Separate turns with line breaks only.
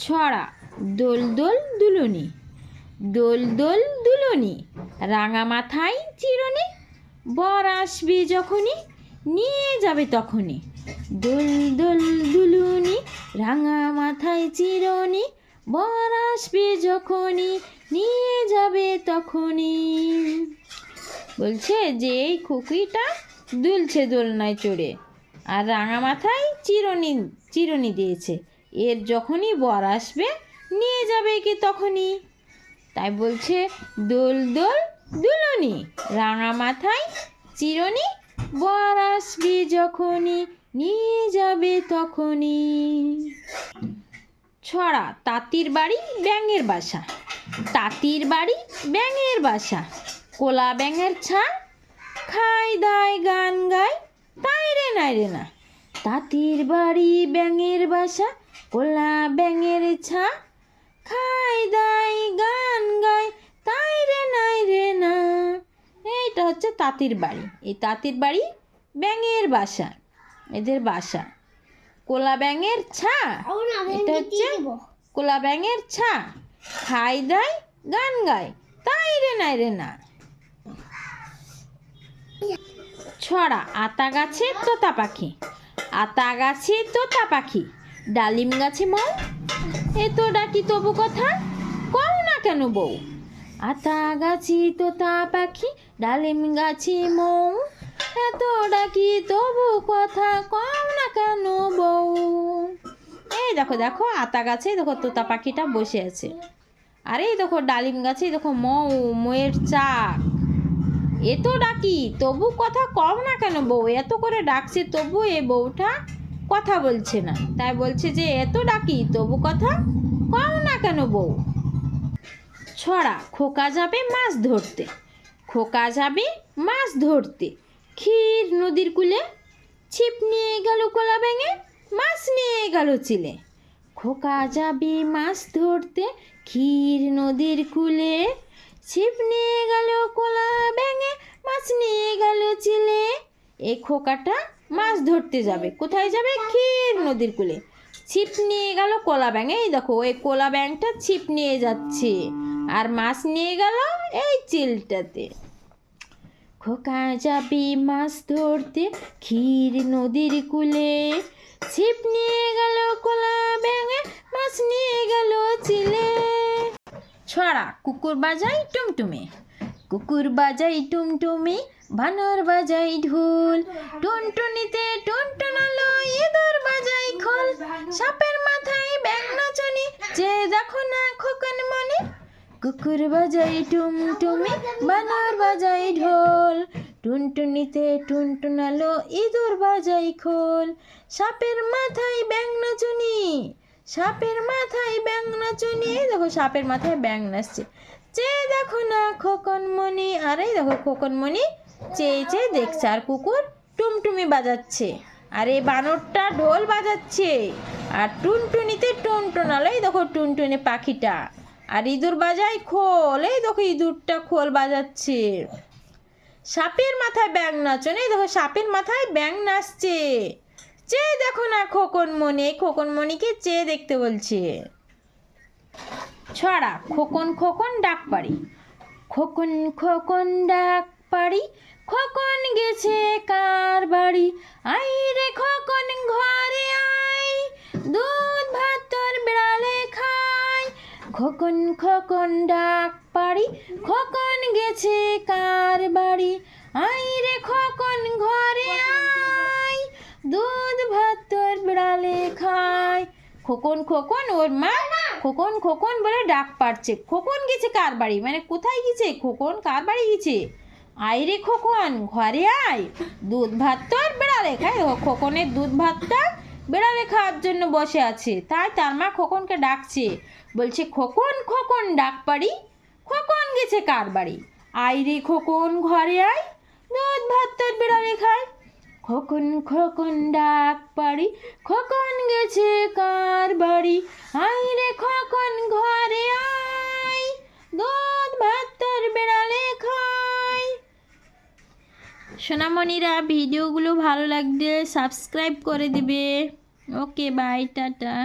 ছড়া দোল দোল দুলুনি, দোল দোল দুলুনি, রাঙা মাথায় চিরুনি, বর আসবে যখনই নিয়ে যাবে তখনই। দোল দোল দুলুনি, রাঙা মাথায় চিরুনি, বর আসবে যখনই নিয়ে যাবে তখনই। বলছে যে এই খুকিটা দুলছে দোলনায় চড়ে, আর রাঙা মাথায় চিরুনি দিয়েছে, এর যখনই বর আসবে নিয়ে যাবে কি তখনই। তাই বলছে দোল দোল দুলুনি, রাঙা মাথায় চিরুনি, বর আসবে যখনই নিয়ে যাবে তখনই। ছড়া তাঁতির বাড়ি ব্যাঙের বাসা, তাঁতির বাড়ি ব্যাঙের বাসা, কোলা ব্যাঙের ছা, খাই দায় গান গায় তাই রে নাই রে না। তাঁতির বাড়ি ব্যাঙের বাসা, কোলা ব্যাঙের ছা, খাই দায় গান গায় তাই রে নাই রে না। এইটা হচ্ছে তাঁতির বাড়ি। এই তাঁতির বাড়ি ব্যাঙের বাসা, এদের বাসা। কোলা ব্যাঙের ছা, এটা হচ্ছে কোলা ব্যাঙের ছা, খাই দায় গান গায় তাই রে নাই রে না। ছড়া আতা গাছে তোতা পাখি, আতা গাছে তোতা পাখি, ডালিম গাছে মৌ, এ তো ডাকি তবু কথা কও না কেন বউ। আতা গাছে তোতা পাখি, ডালিম গাছে মৌ, এত ডাকি তবু কথা কও না কেন বউ। এই দেখো দেখো আতা গাছে দেখো তোতা পাখিটা বসে আছে, আর এই দেখো ডালিম গাছে দেখো মৌ, মৌয়ের চাক, এত ডাকি তবু কথা কম না কেন বউ। এত করে ডাকছে তবু এ বউটা কথা বলছে না, তাই বলছে যে এত ডাকি তবু কথা কম না কেন বউ। ছড়া খোকা যাবে মাছ ধরতে, খোকা যাবে মাছ ধরতে, ক্ষীর নদীর কূলে, ছিপ নিয়ে গেল কোলা ব্যাঙে, মাছ নিয়ে গেল চিলে। খোকা যাবে মাছ ধরতে, ক্ষীর নদীর কূলে, ছিপ নিয়ে গেল কোলা ব্যাঙে, মাছ নিয়ে গেল চিলে। এই খোকাটা মাছ ধরতে যাবে, কোথায় যাবে? ক্ষীর নদীর কূলে। ছিপ নিয়ে গেল কোলা ব্যাঙে, এই দেখো ওই কোলা ব্যাঙটা ছিপ নিয়ে যাচ্ছে, আর মাছ নিয়ে গেল এই চিলটাতে। খোকা যাবে মাছ ধরতে, ক্ষীর নদীর কূলে, ছিপ নিয়ে গেল কোলা ব্যাঙে, মাছ নিয়ে গেল চিলে। ছড়া কুকুর বাজাই টুমটুমে, কুকুর বাজাই টুমটুমি, বানর বাজাই ঢোল, টুনটুনিতে টুনটুনালো, ইঁদুর বাজাই খোল, সাপের মাথায় ব্যাঙ নাচনি, যে দেখো না খোকন মনে। কুকুর বাজাই টুমটুমি, বানর বাজাই ঢোল, টুনটুনিতে টুনটুনালো, ইঁদুর বাজাই খোল, সাপের মাথায় ব্যাঙ নাচনি, সাপের মাথায় ব্যাঙ নাচনি। দেখো সাপের মাথায় ব্যাঙ নাচছে, যে দেখো না খোকন মনি, আর এই দেখো খোকন মনি চেয়ে চেয়ে দেখছে, আর কুকুর টুমটুমি বাজাচ্ছে, আর এই বানরটা ঢোল বাজাচ্ছে, আর টুনটুনিতে টুনটুনালো, এই দেখো টুনটুনি পাখিটা, আর ইঁদুর বাজায় খোল, এই দেখো ইঁদুরটা খোল বাজাচ্ছে। সাপের মাথায় ব্যাঙ নাচনে, এই দেখো সাপের মাথায় ব্যাঙ নাচছে, চেয়ে দেখো না খোকন মনি, এই খোকন মনিকে চেয়ে দেখতে বলছে। ছড়া খোকন খোকন ডাক পারি, খোকন খোকন ডাক পারি, খোকন গেছে কার বাড়ি, আই রে খোকন ঘরে আই, দুধ ভাত তোর বিড়ালে খাই। খোকন খোকন ডাক পারি, খোকন গেছে কার বাড়ি, আই রে খোকন ঘরে আই, দুধ ভাত তোর বিড়ালে খাই। খোকন খোকন ওর মা খোকন খোকন বলে ডাক পাড়ছে, খোকন গেছে কার বাড়ি, মানে কোথায় গেছে খোকন, কার বাড়ি গেছে, আয় রে খোকন ঘরে আয়, দুধ ভাত তোর বিড়ালে খায়। খোকনের দুধ ভাতটা বিড়ালে খাওয়ার জন্য বসে আছে, তাই তার মা খোকনকে ডাকছে, বলছে খোকন খোকন ডাক পাড়ি, খোকন গেছে কার বাড়ি, আয় রে খোকন ঘরে আয়, দুধ ভাত তোর বিড়ালে খায়। খোকন খোকন ডাক পাড়ি, খোকন গেছে কার বাড়ি, আয় রে খোকন ঘরে আয়, দুধ ভাত তোর বিড়ালে খায়। সোনামণিরা ভিডিওগুলো ভালো লাগলে সাবস্ক্রাইব করে দিবে। Okay bye, tata.